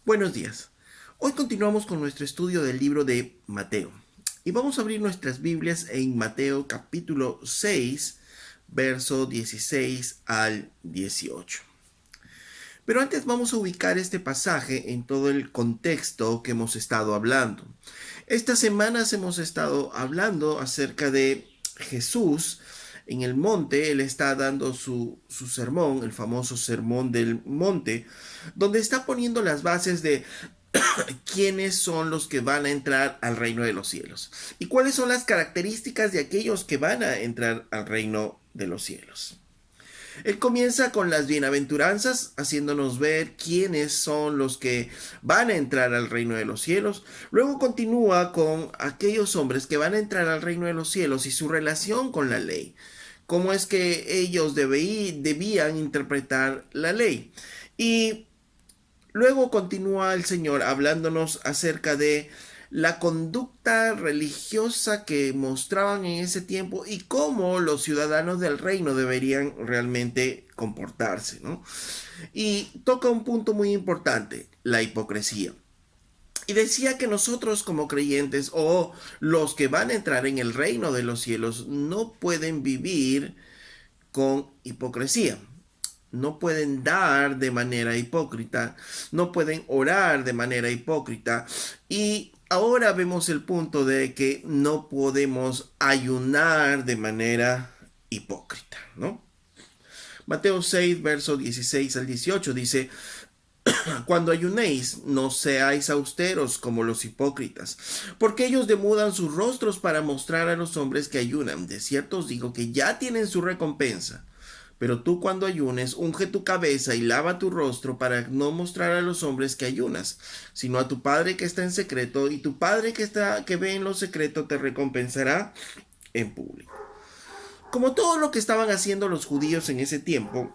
Buenos días. Hoy continuamos con nuestro estudio del libro de Mateo. Y vamos a abrir nuestras Biblias en Mateo capítulo 6, verso 16 al 18. Pero antes vamos a ubicar este pasaje en todo el contexto que hemos estado hablando. Estas semanas hemos estado hablando acerca de Jesús en el monte. Él está dando su sermón, el famoso sermón del monte, donde está poniendo las bases de quiénes son los que van a entrar al reino de los cielos y cuáles son las características de aquellos que van a entrar al reino de los cielos. Él comienza con las bienaventuranzas, haciéndonos ver quiénes son los que van a entrar al reino de los cielos. Luego continúa con aquellos hombres que van a entrar al reino de los cielos y su relación con la ley. Cómo es que ellos debían interpretar la ley. Y luego continúa el Señor hablándonos acerca de la conducta religiosa que mostraban en ese tiempo y cómo los ciudadanos del reino deberían realmente comportarse, ¿no? Y toca un punto muy importante, la hipocresía. Y decía que nosotros como creyentes o los que van a entrar en el reino de los cielos no pueden vivir con hipocresía. No pueden dar de manera hipócrita, no pueden orar de manera hipócrita. Y ahora vemos el punto de que no podemos ayunar de manera hipócrita, ¿no? Mateo 6, versos 16 al 18 dice: Cuando ayunéis, no seáis austeros como los hipócritas, porque ellos demudan sus rostros para mostrar a los hombres que ayunan. De cierto os digo que ya tienen su recompensa. Pero tú cuando ayunes, unge tu cabeza y lava tu rostro para no mostrar a los hombres que ayunas, sino a tu Padre que está en secreto, y tu Padre que ve en lo secreto te recompensará en público. Como todo lo que estaban haciendo los judíos en ese tiempo,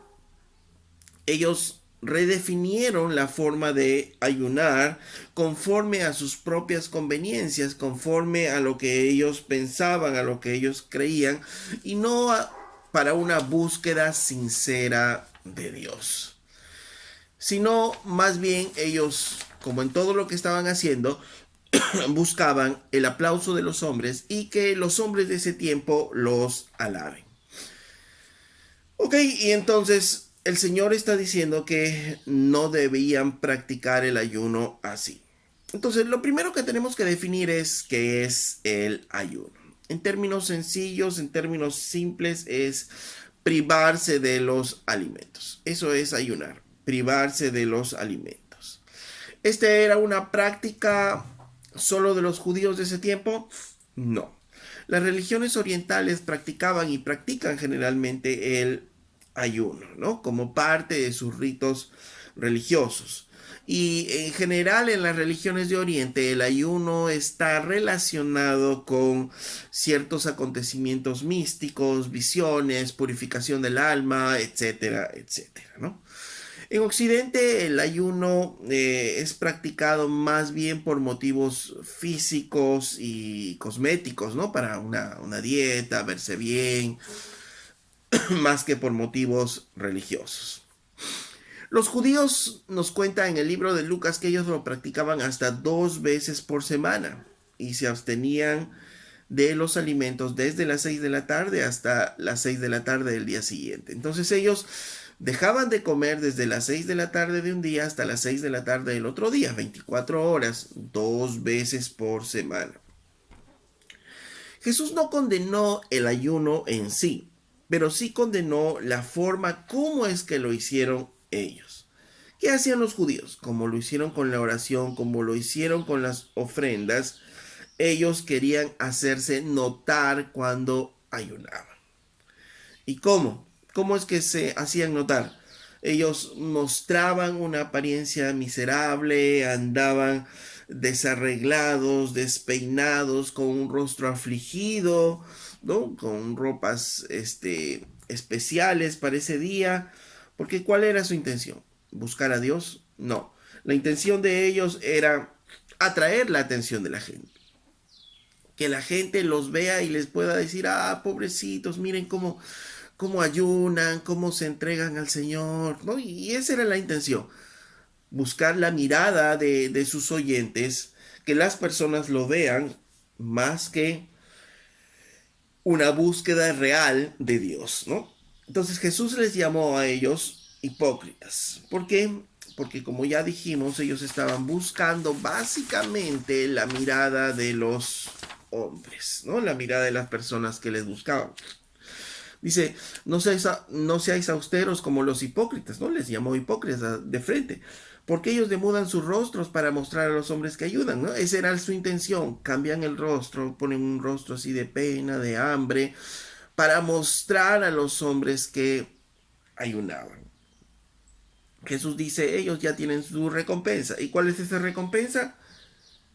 ellos redefinieron la forma de ayunar conforme a sus propias conveniencias, conforme a lo que ellos pensaban, a lo que ellos creían, y no para una búsqueda sincera de Dios, sino más bien ellos, como en todo lo que estaban haciendo, buscaban el aplauso de los hombres y que los hombres de ese tiempo los alaben. Ok, y entonces el Señor está diciendo que no debían practicar el ayuno así. Entonces, lo primero que tenemos que definir es qué es el ayuno. En términos sencillos, en términos simples, es privarse de los alimentos. Eso es ayunar, privarse de los alimentos. ¿Esta era una práctica solo de los judíos de ese tiempo? No. Las religiones orientales practicaban y practican generalmente el ayuno, ¿no? Como parte de sus ritos religiosos. Y en general en las religiones de Oriente el ayuno está relacionado con ciertos acontecimientos místicos, visiones, purificación del alma, etcétera, etcétera, ¿no? En Occidente el ayuno es practicado más bien por motivos físicos y cosméticos, ¿no? Para una dieta, verse bien, más que por motivos religiosos. Los judíos nos cuentan en el libro de Lucas que ellos lo practicaban hasta 2 veces por semana y se abstenían de los alimentos desde las 6 de la tarde hasta las 6 de la tarde del día siguiente. Entonces ellos dejaban de comer desde las 6 de la tarde de un día hasta las 6 de la tarde del otro día, 24 horas, 2 veces por semana. Jesús no condenó el ayuno en sí, pero sí condenó la forma como es que lo hicieron ellos. ¿Qué hacían los judíos? Como lo hicieron con la oración, como lo hicieron con las ofrendas, ellos querían hacerse notar cuando ayunaban. ¿Y cómo? ¿Cómo es que se hacían notar? Ellos mostraban una apariencia miserable, andaban desarreglados, despeinados, con un rostro afligido, ¿no? Con ropas especiales para ese día. Porque ¿cuál era su intención? ¿Buscar a Dios? No. La intención de ellos era atraer la atención de la gente. Que la gente los vea y les pueda decir: ah, pobrecitos, miren cómo ayunan, cómo se entregan al Señor, ¿no? Y esa era la intención. buscar la mirada de sus oyentes, que las personas lo vean más que una búsqueda real de Dios, ¿no? Entonces Jesús les llamó a ellos hipócritas. ¿Por qué? Porque como ya dijimos, ellos estaban buscando básicamente la mirada de los hombres, ¿no? La mirada de las personas que les buscaban. Dice, no seáis austeros como los hipócritas, ¿no? Les llamó hipócritas de frente, porque ellos demudan sus rostros para mostrar a los hombres que ayudan, ¿no? Esa era su intención, cambian el rostro, ponen un rostro así de pena, de hambre, para mostrar a los hombres que ayunaban. Jesús dice, ellos ya tienen su recompensa. ¿Y cuál es esa recompensa?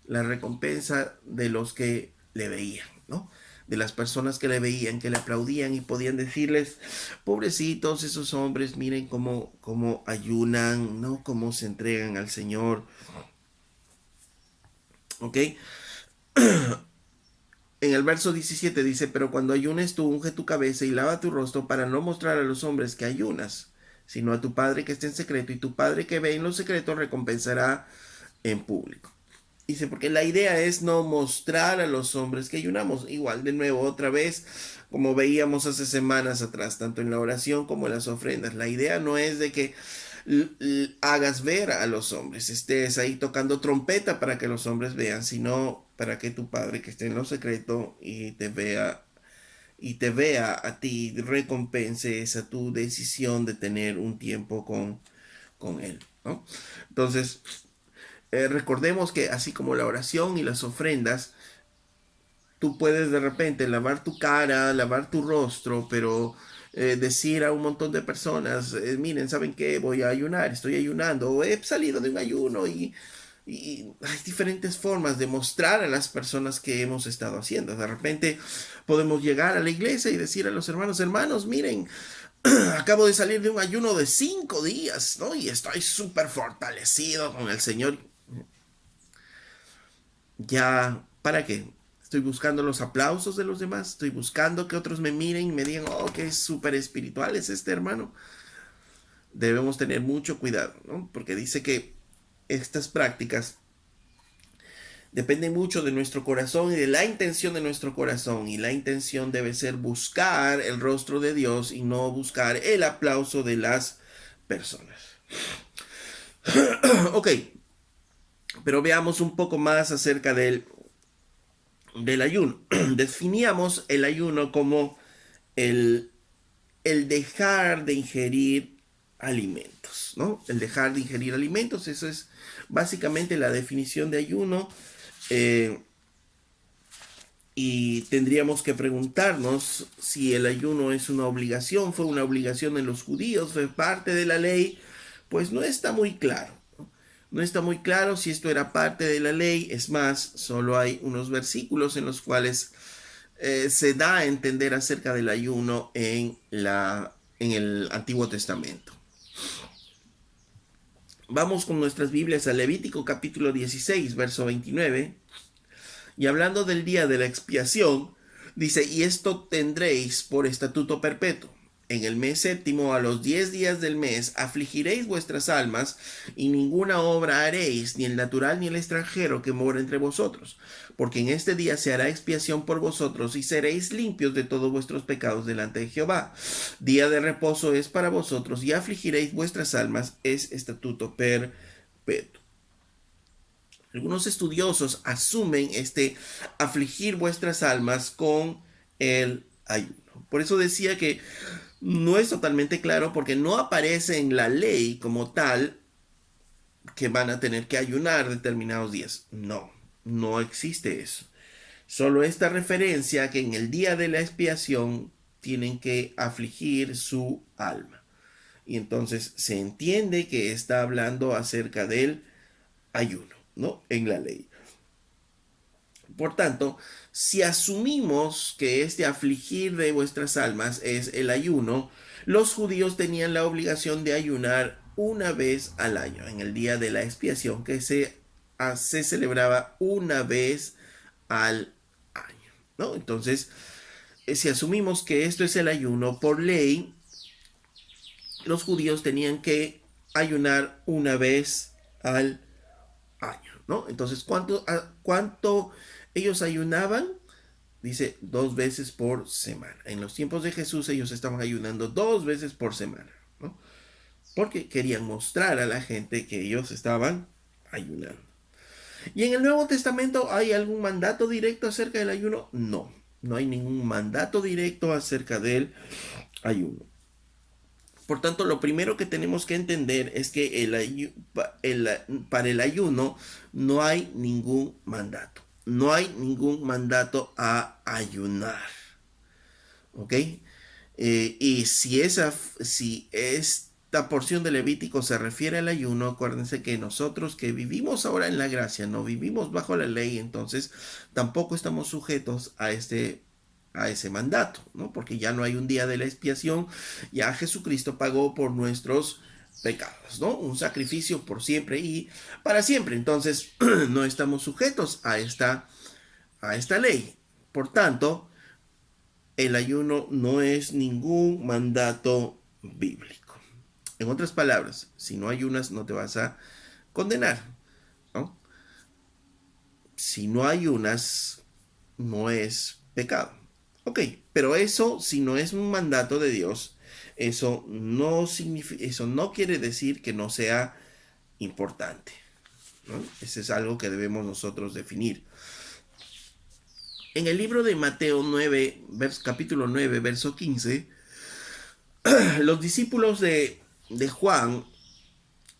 La recompensa de los que le veían, ¿no? De las personas que le veían, que le aplaudían y podían decirles, pobrecitos esos hombres, miren cómo ayunan, ¿no? Cómo se entregan al Señor. ¿Ok? En el verso 17 dice, pero cuando ayunes tú unge tu cabeza y lava tu rostro para no mostrar a los hombres que ayunas, sino a tu Padre que está en secreto, y tu Padre que ve en lo secreto recompensará en público. Dice, porque la idea es no mostrar a los hombres que ayunamos. Igual, de nuevo, otra vez, como veíamos hace semanas atrás, tanto en la oración como en las ofrendas. La idea no es de que hagas ver a los hombres, estés ahí tocando trompeta para que los hombres vean, sino para que tu Padre que esté en lo secreto y te vea a ti, recompense esa tu decisión de tener un tiempo con Él, ¿no? Entonces, recordemos que así como la oración y las ofrendas, tú puedes de repente lavar tu cara, lavar tu rostro, pero decir a un montón de personas, miren, ¿saben qué? Voy a ayunar, estoy ayunando, o he salido de un ayuno y hay diferentes formas de mostrar a las personas que hemos estado haciendo. De repente podemos llegar a la iglesia y decir a los hermanos, hermanos, miren, acabo de salir de un ayuno de 5 días, ¿no? Y estoy súper fortalecido con el Señor. Ya, ¿para qué? Estoy buscando los aplausos de los demás, estoy buscando que otros me miren y me digan, oh, qué súper espiritual es este hermano. Debemos tener mucho cuidado, ¿no? Porque dice que estas prácticas dependen mucho de nuestro corazón y de la intención de nuestro corazón. Y la intención debe ser buscar el rostro de Dios y no buscar el aplauso de las personas. Ok, pero veamos un poco más acerca del ayuno. Definíamos el ayuno como el, el dejar de ingerir alimentos, ¿no? El dejar de ingerir alimentos, eso es básicamente la definición de ayuno. eh, y tendríamos que preguntarnos si el ayuno es una obligación, fue una obligación de los judíos, fue parte de la ley, pues no está muy claro. No está muy claro si esto era parte de la ley, es más, solo hay unos versículos en los cuales se da a entender acerca del ayuno en el Antiguo Testamento. Vamos con nuestras Biblias a Levítico capítulo 16, verso 29. Y hablando del día de la expiación, dice, y esto tendréis por estatuto perpetuo. En el mes séptimo, a los 10 días del mes, afligiréis vuestras almas, y ninguna obra haréis, ni el natural ni el extranjero que mora entre vosotros, porque en este día se hará expiación por vosotros, y seréis limpios de todos vuestros pecados delante de Jehová. Día de reposo es para vosotros, y afligiréis vuestras almas, es estatuto perpetuo. Algunos estudiosos asumen este afligir vuestras almas con el ayuno. Por eso decía que no es totalmente claro porque no aparece en la ley como tal que van a tener que ayunar determinados días. No, no existe eso. Solo esta referencia que en el día de la expiación tienen que afligir su alma. Y entonces se entiende que está hablando acerca del ayuno, ¿no? En la ley. Por tanto, si asumimos que este afligir de vuestras almas es el ayuno, los judíos tenían la obligación de ayunar una vez al año, en el día de la expiación, que se celebraba una vez al año, ¿no? Entonces, si asumimos que esto es el ayuno, por ley, los judíos tenían que ayunar una vez al año, ¿no? Entonces, ¿cuánto ellos ayunaban? Dice 2 veces por semana. En los tiempos de Jesús ellos estaban ayunando 2 veces por semana, ¿no? Porque querían mostrar a la gente que ellos estaban ayunando. ¿Y en el Nuevo Testamento hay algún mandato directo acerca del ayuno? No, no hay ningún mandato directo acerca del ayuno. Por tanto, lo primero que tenemos que entender es que para el ayuno no hay ningún mandato. No hay ningún mandato a ayunar. ¿Ok? Y si esta porción de Levítico se refiere al ayuno, acuérdense que nosotros que vivimos ahora en la gracia, no vivimos bajo la ley, entonces tampoco estamos sujetos a ese mandato, ¿no? Porque ya no hay un día de la expiación, ya Jesucristo pagó por nuestros pecados, ¿no? Un sacrificio por siempre y para siempre. Entonces, no estamos sujetos a esta ley. Por tanto, el ayuno no es ningún mandato bíblico. En otras palabras, si no ayunas no te vas a condenar, ¿no? Si no ayunas no es pecado. Ok, pero eso, si no es un mandato de Dios, eso no quiere decir que no sea importante, ¿no? Ese es algo que debemos nosotros definir. En el libro de Mateo 9, capítulo 9, verso 15, los discípulos de Juan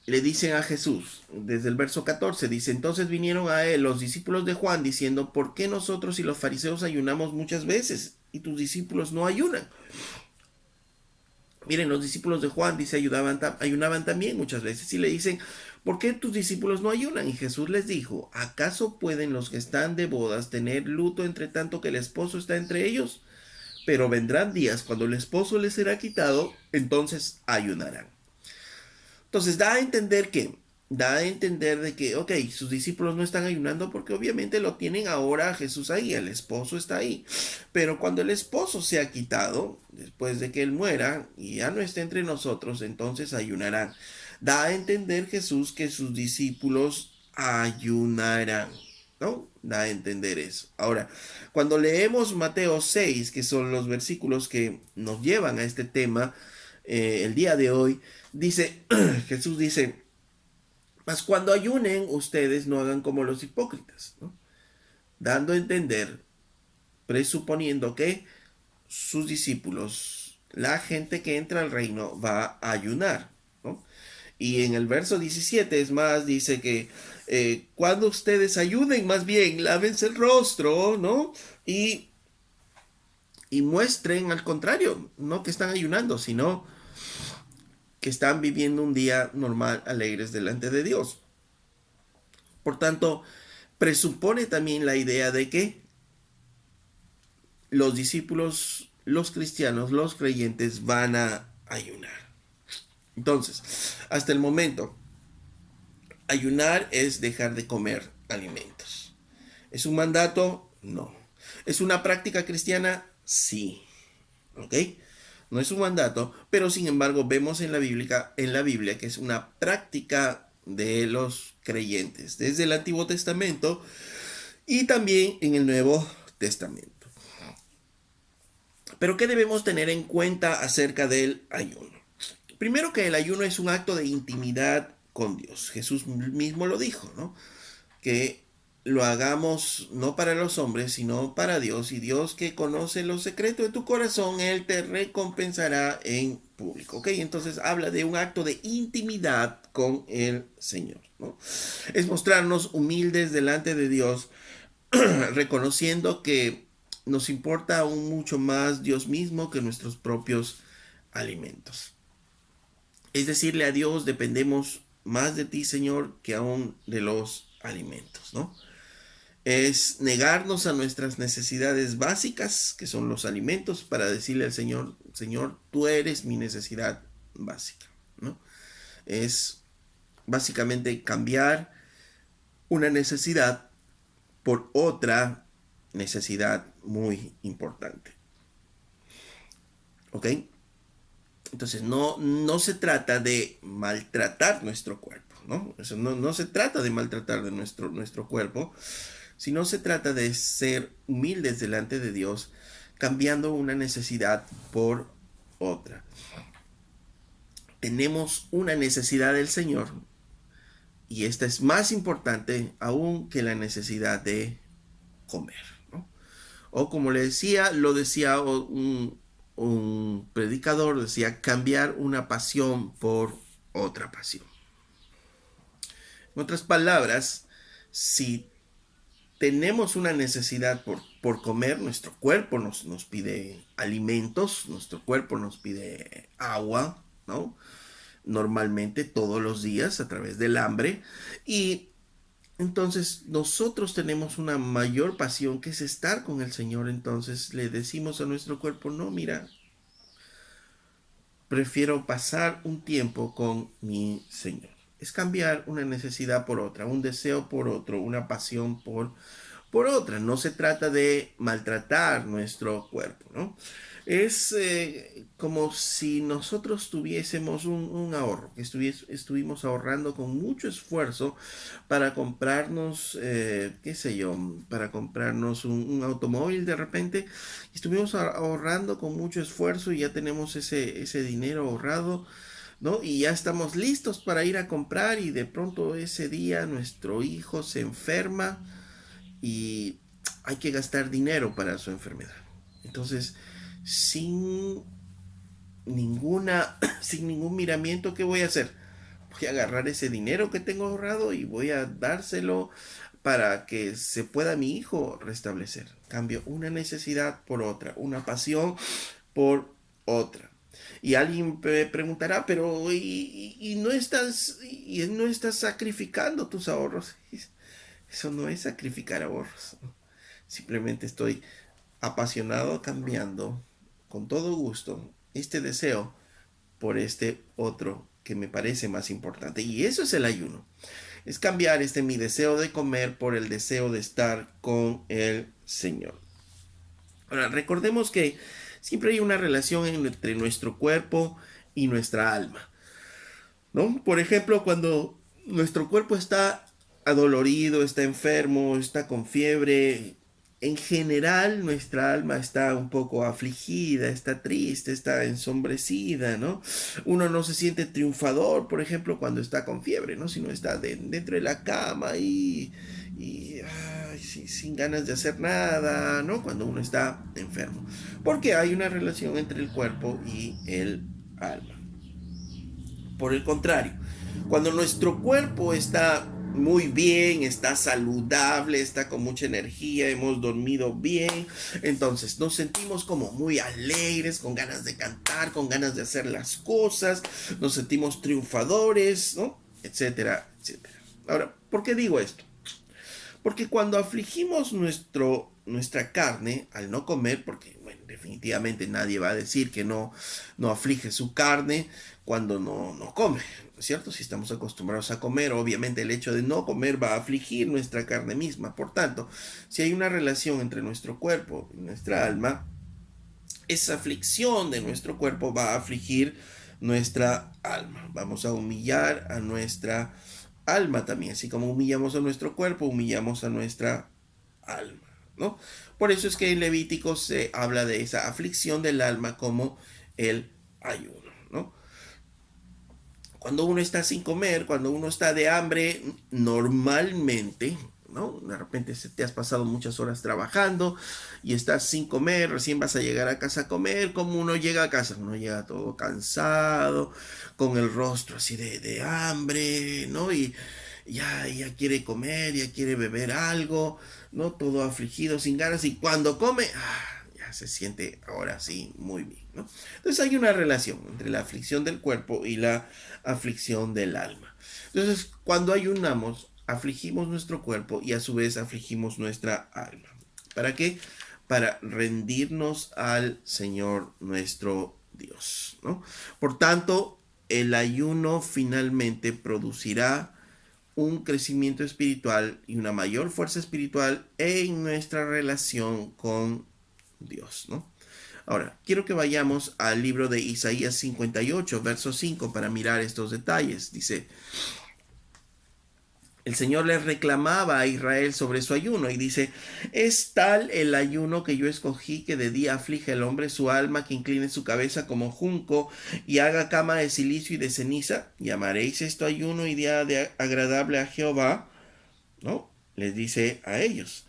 le dicen a Jesús, desde el verso 14, dice, entonces vinieron a él los discípulos de Juan diciendo, ¿por qué nosotros y los fariseos ayunamos muchas veces y tus discípulos no ayunan? Miren, los discípulos de Juan, dice, ayunaban también muchas veces y le dicen, ¿por qué tus discípulos no ayunan? Y Jesús les dijo, ¿acaso pueden los que están de bodas tener luto entre tanto que el esposo está entre ellos? Pero vendrán días cuando el esposo les será quitado, entonces ayunarán. Entonces da a entender de que, ok, sus discípulos no están ayunando porque obviamente lo tienen ahora a Jesús ahí, el esposo está ahí. Pero cuando el esposo se ha quitado, después de que él muera y ya no esté entre nosotros, entonces ayunarán. Da a entender Jesús que sus discípulos ayunarán, ¿no? Da a entender eso. Ahora, cuando leemos Mateo 6, que son los versículos que nos llevan a este tema, el día de hoy, dice, Jesús dice, mas cuando ayunen, ustedes no hagan como los hipócritas, ¿no? Dando a entender, presuponiendo que sus discípulos, la gente que entra al reino, va a ayunar, ¿no? Y en el verso 17 es más, dice que cuando ustedes ayuden, más bien, lávense el rostro, ¿no? Y muestren al contrario, no que están ayunando, sino que están viviendo un día normal, alegres delante de Dios. Por tanto, presupone también la idea de que los discípulos, los cristianos, los creyentes van a ayunar. Entonces, hasta el momento, ayunar es dejar de comer alimentos. ¿Es un mandato? No. ¿Es una práctica cristiana? Sí. ¿Ok? No es un mandato, pero sin embargo vemos en la Biblia que es una práctica de los creyentes, desde el Antiguo Testamento y también en el Nuevo Testamento. Pero ¿qué debemos tener en cuenta acerca del ayuno? Primero que el ayuno es un acto de intimidad con Dios. Jesús mismo lo dijo, ¿no? Que lo hagamos no para los hombres, sino para Dios. Y Dios que conoce los secretos de tu corazón, Él te recompensará en público. ¿Ok? Entonces habla de un acto de intimidad con el Señor, ¿no? Es mostrarnos humildes delante de Dios, reconociendo que nos importa aún mucho más Dios mismo que nuestros propios alimentos. Es decirle a Dios, dependemos más de ti, Señor, que aún de los alimentos, ¿no? Es negarnos a nuestras necesidades básicas, que son los alimentos, para decirle al Señor, Señor, tú eres mi necesidad básica, ¿no? Es básicamente cambiar una necesidad por otra necesidad muy importante. ¿Ok? Entonces no se trata de maltratar nuestro cuerpo, ¿no? Eso no se trata de maltratar de nuestro cuerpo, sino se trata de ser humildes delante de Dios, cambiando una necesidad por otra. Tenemos una necesidad del Señor y esta es más importante aún que la necesidad de comer, ¿no? O como le decía, lo decía un predicador, decía cambiar una pasión por otra pasión. En otras palabras, si tenemos una necesidad por comer, nuestro cuerpo nos pide alimentos, nuestro cuerpo nos pide agua, ¿no? Normalmente todos los días a través del hambre. Y entonces nosotros tenemos una mayor pasión que es estar con el Señor. Entonces le decimos a nuestro cuerpo, no, mira, prefiero pasar un tiempo con mi Señor. Es cambiar una necesidad por otra, un deseo por otro, una pasión por otra. No se trata de maltratar nuestro cuerpo, ¿no? Es como si nosotros tuviésemos un ahorro, que estuvimos ahorrando con mucho esfuerzo para comprarnos, qué sé yo, para comprarnos un automóvil de repente. Estuvimos ahorrando con mucho esfuerzo y ya tenemos ese dinero ahorrado, ¿no? Y ya estamos listos para ir a comprar y de pronto ese día nuestro hijo se enferma y hay que gastar dinero para su enfermedad. Entonces, sin sin ningún miramiento, ¿qué voy a hacer? Voy a agarrar ese dinero que tengo ahorrado y voy a dárselo para que se pueda mi hijo restablecer. Cambio una necesidad por otra, una pasión por otra. Y alguien me preguntará, pero y no estás sacrificando tus ahorros? Eso no es sacrificar ahorros. Simplemente estoy apasionado cambiando con todo gusto este deseo por este otro que me parece más importante. Y eso es el ayuno. Es cambiar mi deseo de comer por el deseo de estar con el Señor. Ahora, recordemos que siempre hay una relación entre nuestro cuerpo y nuestra alma, ¿no? Por ejemplo, cuando nuestro cuerpo está adolorido, está enfermo, está con fiebre, en general nuestra alma está un poco afligida, está triste, está ensombrecida, ¿no? Uno no se siente triunfador, por ejemplo, cuando está con fiebre, ¿no? Sino está dentro de la cama sin ganas de hacer nada, ¿no? Cuando uno está enfermo. Porque hay una relación entre el cuerpo y el alma. Por el contrario, cuando nuestro cuerpo está muy bien, está saludable, está con mucha energía, hemos dormido bien, entonces nos sentimos como muy alegres, con ganas de cantar, con ganas de hacer las cosas, nos sentimos triunfadores, ¿no? Etcétera, etcétera. Ahora, ¿por qué digo esto? Porque cuando afligimos nuestra carne al no comer, porque bueno, definitivamente nadie va a decir que no aflige su carne cuando no come, ¿no es cierto? Si estamos acostumbrados a comer, obviamente el hecho de no comer va a afligir nuestra carne misma. Por tanto, si hay una relación entre nuestro cuerpo y nuestra alma, esa aflicción de nuestro cuerpo va a afligir nuestra alma. Vamos a humillar a nuestra alma también. Así como humillamos a nuestro cuerpo, humillamos a nuestra alma, ¿no? Por eso es que en Levítico se habla de esa aflicción del alma como el ayuno, ¿no? Cuando uno está sin comer, cuando uno está de hambre, normalmente, ¿no? De repente te has pasado muchas horas trabajando y estás sin comer, recién vas a llegar a casa a comer. ¿Cómo uno llega a casa? Uno llega todo cansado, con el rostro así de hambre, ¿no? Y ya quiere comer, ya quiere beber algo, ¿no? Todo afligido, sin ganas, y cuando come, ya se siente ahora sí muy bien, ¿no? Entonces hay una relación entre la aflicción del cuerpo y la aflicción del alma. Entonces, cuando ayunamos, afligimos nuestro cuerpo y a su vez afligimos nuestra alma. ¿Para qué? Para rendirnos al Señor nuestro Dios, ¿no? Por tanto, el ayuno finalmente producirá un crecimiento espiritual y una mayor fuerza espiritual en nuestra relación con Dios, ¿no? Ahora, quiero que vayamos al libro de Isaías 58, verso 5, para mirar estos detalles. Dice, El Señor le reclamaba a Israel sobre su ayuno y dice, es tal el ayuno que yo escogí que de día aflige al hombre su alma, que incline su cabeza como junco y haga cama de silicio y de ceniza. ¿Llamaréis esto ayuno y día agradable a Jehová? ¿No? Les dice a ellos.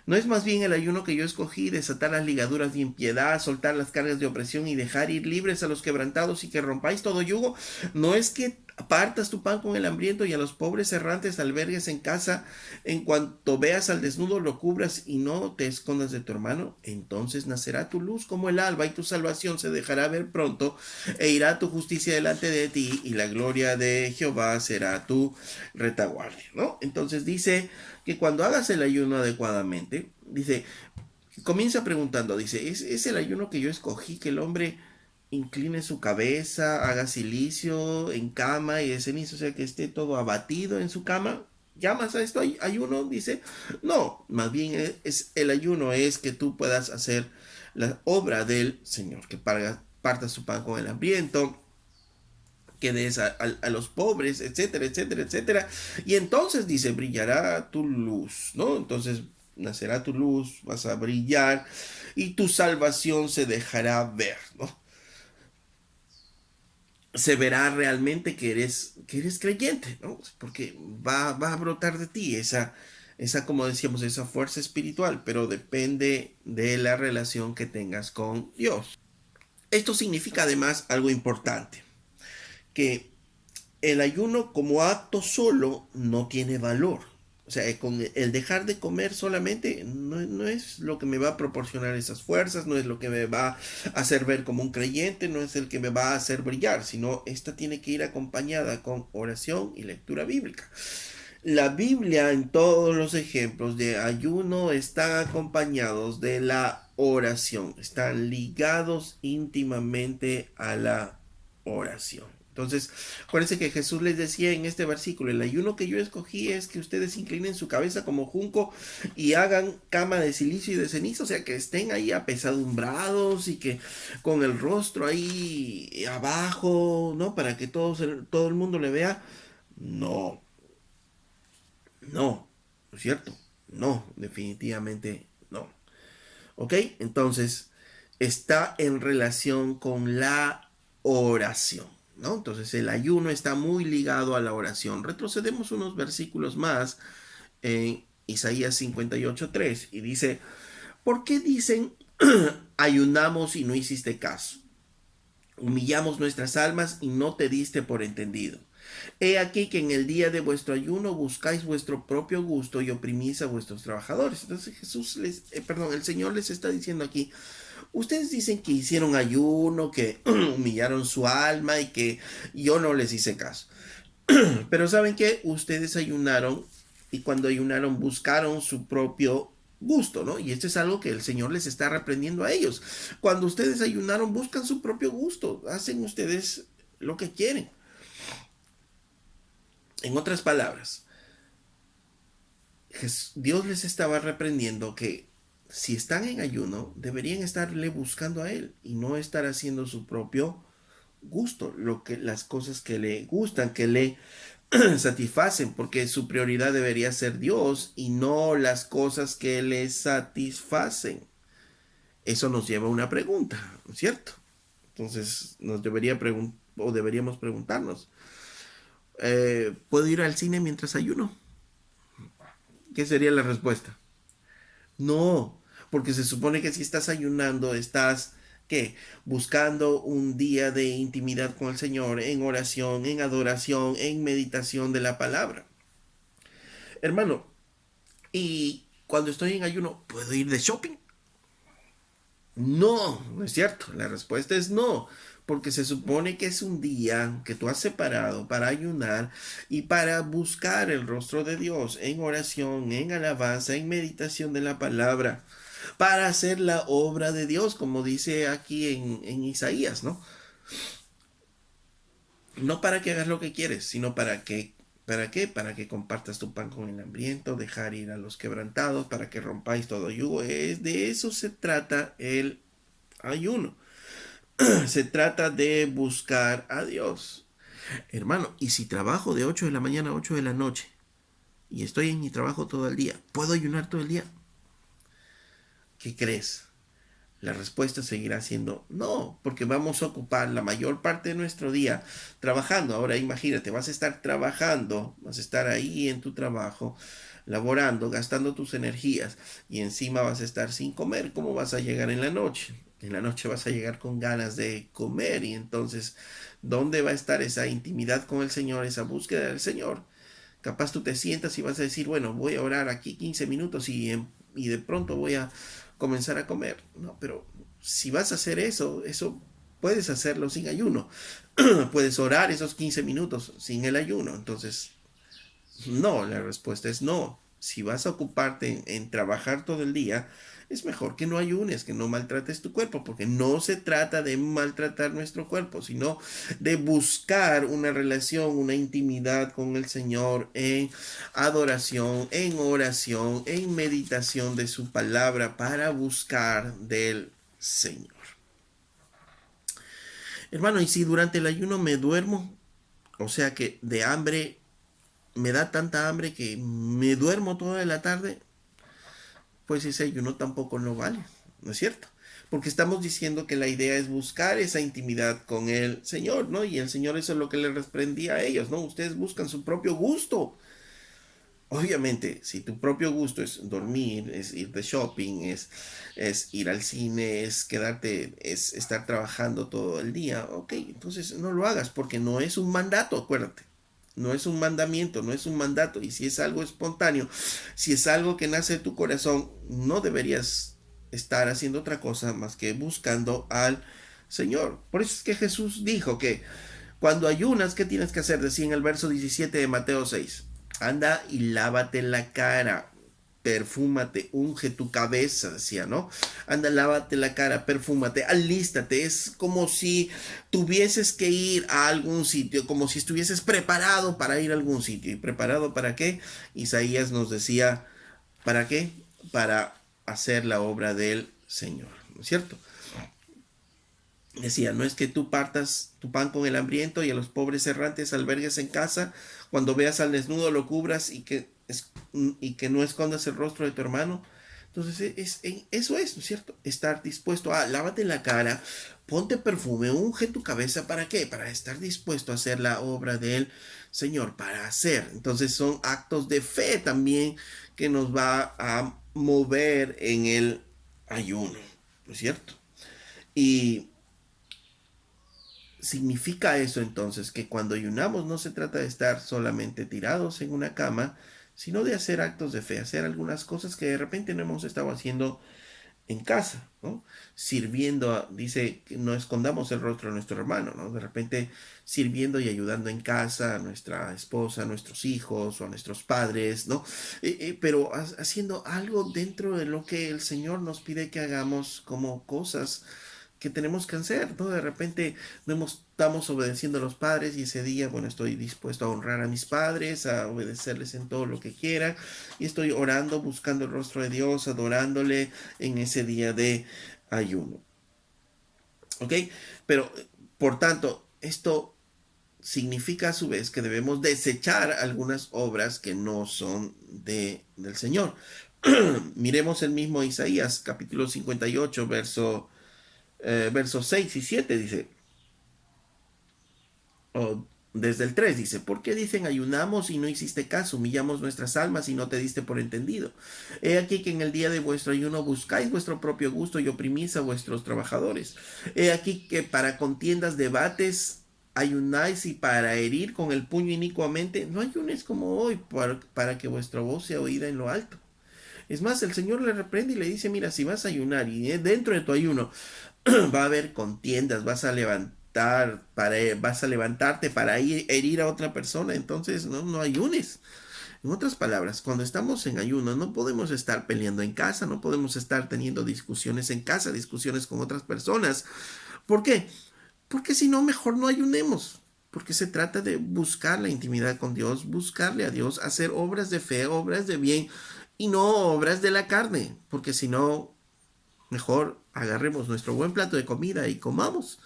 ¿No es más bien el ayuno que yo escogí, desatar las ligaduras de impiedad, soltar las cargas de opresión y dejar ir libres a los quebrantados y que rompáis todo yugo? ¿No es que apartas tu pan con el hambriento y a los pobres errantes albergues en casa? En cuanto veas al desnudo lo cubras y no te escondas de tu hermano. Entonces nacerá tu luz como el alba y tu salvación se dejará ver pronto e irá tu justicia delante de ti y la gloria de Jehová será tu retaguardia, ¿no? Entonces dice que cuando hagas el ayuno adecuadamente, dice, comienza preguntando, dice, ¿es el ayuno que yo escogí, que el hombre incline su cabeza, haga silicio en cama y de ceniza, o sea, que esté todo abatido en su cama? ¿Llamas a esto ayuno? Dice, no, más bien el ayuno es que tú puedas hacer la obra del Señor, que partas su pan con el hambriento, que des a los pobres, etcétera, etcétera, etcétera. Y entonces dice, brillará tu luz, ¿no? Entonces nacerá tu luz, vas a brillar y tu salvación se dejará ver, ¿no? Se verá realmente que eres creyente, ¿no? Porque va a brotar de ti como decíamos, esa fuerza espiritual, pero depende de la relación que tengas con Dios. Esto significa además algo importante, que el ayuno como acto solo no tiene valor. O sea, con el dejar de comer solamente no es lo que me va a proporcionar esas fuerzas, no es lo que me va a hacer ver como un creyente, no es el que me va a hacer brillar, sino esta tiene que ir acompañada con oración y lectura bíblica. La Biblia en todos los ejemplos de ayuno están acompañados de la oración, están ligados íntimamente a la oración. Entonces, acuérdense que Jesús les decía en este versículo, el ayuno que yo escogí es que ustedes inclinen su cabeza como junco y hagan cama de silicio y de ceniza, o sea, que estén ahí apesadumbrados y que con el rostro ahí abajo, ¿no? Para que todo el mundo le vea. No, no, ¿no es cierto? No, definitivamente no. ¿Ok? Entonces, está en relación con la oración, ¿no? Entonces, el ayuno está muy ligado a la oración. Retrocedemos unos versículos más en Isaías 58:3 y dice, ¿por qué dicen ayunamos y no hiciste caso? Humillamos nuestras almas y no te diste por entendido. He aquí que en el día de vuestro ayuno buscáis vuestro propio gusto y oprimís a vuestros trabajadores. Entonces el Señor les está diciendo aquí, ustedes dicen que hicieron ayuno, que humillaron su alma y que yo no les hice caso. Pero ¿saben qué? Ustedes ayunaron y cuando ayunaron buscaron su propio gusto, ¿no? Y esto es algo que el Señor les está reprendiendo a ellos. Cuando ustedes ayunaron buscan su propio gusto, hacen ustedes lo que quieren. En otras palabras, Dios les estaba reprendiendo que si están en ayuno, deberían estarle buscando a Él y no estar haciendo su propio gusto, las cosas que le gustan, que le satisfacen, porque su prioridad debería ser Dios y no las cosas que le satisfacen. Eso nos lleva a una pregunta, ¿no es cierto? Entonces deberíamos preguntarnos, ¿puedo ir al cine mientras ayuno? ¿Qué sería la respuesta? No, porque se supone que si estás ayunando, estás, ¿qué? Buscando un día de intimidad con el Señor, en oración, en adoración, en meditación de la palabra. Hermano, y cuando estoy en ayuno, ¿puedo ir de shopping? No, no es cierto. La respuesta es no, porque se supone que es un día que tú has separado para ayunar y para buscar el rostro de Dios en oración, en alabanza, en meditación de la palabra, para hacer la obra de Dios, como dice aquí en Isaías, ¿no? No para que hagas lo que quieres, sino ¿para qué? Para que compartas tu pan con el hambriento, dejar ir a los quebrantados, para que rompáis todo yugo. De eso se trata el ayuno. Se trata de buscar a Dios. Hermano, ¿y si trabajo de 8 de la mañana a 8 de la noche? y estoy en mi trabajo todo el día. ¿Puedo ayunar todo el día? ¿Qué crees? La respuesta seguirá siendo no, porque vamos a ocupar la mayor parte de nuestro día trabajando. Ahora imagínate, vas a estar trabajando, vas a estar ahí en tu trabajo, laborando, gastando tus energías y encima vas a estar sin comer. ¿Cómo vas a llegar en la noche? En la noche vas a llegar con ganas de comer y entonces, ¿dónde va a estar esa intimidad con el Señor, esa búsqueda del Señor? Capaz tú te sientas y vas a decir, bueno, voy a orar aquí 15 minutos y de pronto voy a comenzar a comer. No, pero si vas a hacer eso puedes hacerlo sin ayuno. Puedes orar esos 15 minutos sin el ayuno. Entonces, no, la respuesta es no. Si vas a ocuparte en trabajar todo el día, es mejor que no ayunes, que no maltrates tu cuerpo, porque no se trata de maltratar nuestro cuerpo, sino de buscar una relación, una intimidad con el Señor en adoración, en oración, en meditación de su palabra para buscar del Señor. Hermano, y si durante el ayuno me duermo, o sea que de hambre me da tanta hambre que me duermo toda la tarde, pues ese ayuno tampoco no vale, ¿no es cierto? Porque estamos diciendo que la idea es buscar esa intimidad con el Señor, ¿no? Y el Señor eso es lo que le reprendía a ellos, ¿no? Ustedes buscan su propio gusto. Obviamente, si tu propio gusto es dormir, es ir de shopping, es ir al cine, es quedarte, es estar trabajando todo el día, ok, entonces no lo hagas porque no es un mandato, acuérdate. No es un mandamiento, no es un mandato. Y si es algo espontáneo, si es algo que nace de tu corazón, no deberías estar haciendo otra cosa más que buscando al Señor. Por eso es que Jesús dijo que cuando ayunas, ¿qué tienes que hacer? Decía en el verso 17 de Mateo 6. Anda y lávate la cara, perfúmate, unge tu cabeza, decía, ¿no? Anda, lávate la cara, perfúmate, alístate. Es como si tuvieses que ir a algún sitio, como si estuvieses preparado para ir a algún sitio. ¿Y preparado para qué? Isaías nos decía, ¿para qué? Para hacer la obra del Señor, ¿no es cierto? Decía, no es que tú partas tu pan con el hambriento y a los pobres errantes albergues en casa, cuando veas al desnudo lo cubras y que no escondas el rostro de tu hermano. Entonces, eso es, ¿no es cierto? Estar dispuesto a lávate la cara, ponte perfume, unge tu cabeza, ¿para qué? Para estar dispuesto a hacer la obra del Señor, para hacer. Entonces, son actos de fe también que nos va a mover en el ayuno, ¿no es cierto? Y significa eso entonces que cuando ayunamos no se trata de estar solamente tirados en una cama, sino de hacer actos de fe, hacer algunas cosas que de repente no hemos estado haciendo en casa, ¿no? Sirviendo, dice que no escondamos el rostro de nuestro hermano, ¿no? De repente sirviendo y ayudando en casa a nuestra esposa, a nuestros hijos o a nuestros padres, ¿no? Pero haciendo algo dentro de lo que el Señor nos pide que hagamos como cosas que tenemos que hacer, ¿no? De repente estamos obedeciendo a los padres y ese día, bueno, estoy dispuesto a honrar a mis padres, a obedecerles en todo lo que quieran y estoy orando, buscando el rostro de Dios, adorándole en ese día de ayuno. ¿Ok? Pero, por tanto, esto significa a su vez que debemos desechar algunas obras que no son del Señor. Miremos el mismo Isaías, capítulo 58, versos 6 y 7 dice, o desde el 3 dice, ¿por qué dicen ayunamos y no hiciste caso? Humillamos nuestras almas y no te diste por entendido. He aquí que en el día de vuestro ayuno buscáis vuestro propio gusto y oprimís a vuestros trabajadores. He aquí que para contiendas debates ayunáis y para herir con el puño inicuamente, no ayunes como hoy para que vuestra voz sea oída en lo alto. Es más, el Señor le reprende y le dice, mira, si vas a ayunar y dentro de tu ayuno va a haber contiendas, vas a levantarte para ir, herir a otra persona, entonces no ayunes. En otras palabras, cuando estamos en ayuno no podemos estar peleando en casa, no podemos estar teniendo discusiones en casa, discusiones con otras personas. ¿Por qué? Porque si no, mejor no ayunemos. Porque se trata de buscar la intimidad con Dios, buscarle a Dios, hacer obras de fe, obras de bien y no obras de la carne. Porque si no, mejor agarremos nuestro buen plato de comida y comamos,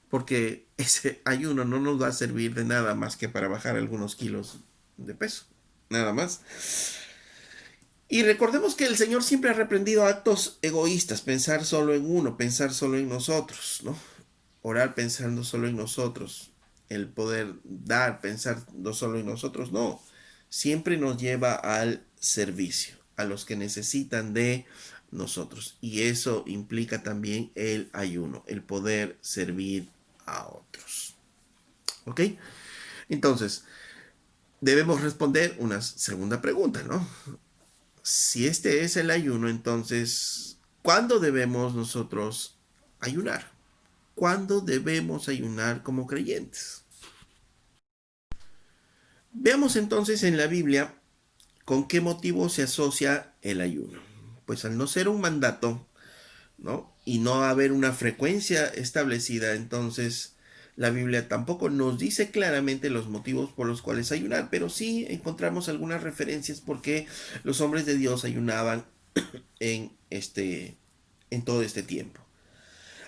porque ese ayuno no nos va a servir de nada más que para bajar algunos kilos de peso. nada más. Y recordemos que el Señor siempre ha reprendido actos egoístas, pensar solo en uno, pensar solo en nosotros, ¿no? Orar pensando solo en nosotros, el poder dar pensando solo en nosotros, no. Siempre nos lleva al servicio, a los que necesitan de nosotros. Y eso implica también el ayuno, el poder servir a otros. ¿Ok? Entonces, debemos responder una segunda pregunta, ¿no? Si este es el ayuno, entonces, ¿cuándo debemos nosotros ayunar? ¿Cuándo debemos ayunar como creyentes? Veamos entonces en la Biblia con qué motivo se asocia el ayuno. Pues al no ser un mandato, ¿no? Y no haber una frecuencia establecida, entonces la Biblia tampoco nos dice claramente los motivos por los cuales ayunar, pero sí encontramos algunas referencias porque los hombres de Dios ayunaban en todo este tiempo.